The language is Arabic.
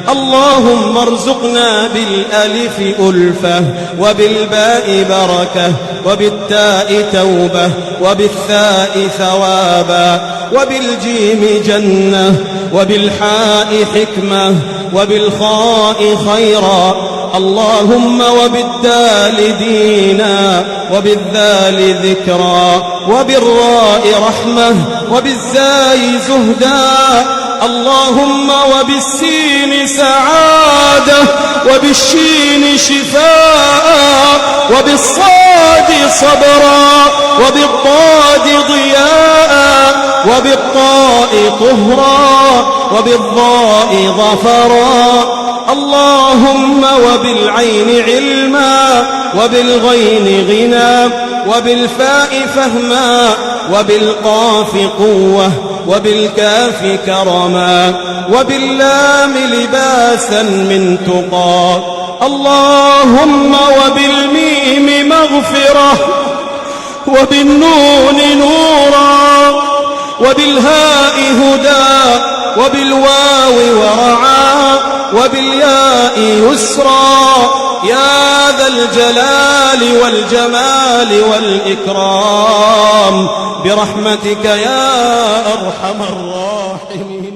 اللهم ارزقنا بالألف ألفة وبالباء بركة وبالتاء توبة وبالثاء ثوابا وبالجيم جنة وبالحاء حكمة وبالخاء خيرا. اللهم وبالدال دينا وبالذال ذكرا وبالراء رحمة وبالزاي زهدا. اللهم وبالسين سعادة وبالشين شفاء وبالصاد صبرا وبالضاد ضياء وبالطاء طهرا وبالضاء ظفرا. اللهم وبالعين علما وبالغين غنى وبالفاء فهما وبالقاف قوة وبالكاف كرما وباللام لباسا من تقى. اللهم وبالميم مغفرة وبالنون نورا وبالهاء هدى وبالواو ورعا وبالياء يسرا. يا ذا الجلال والجمال والإكرام برحمتك يا أرحم الراحمين.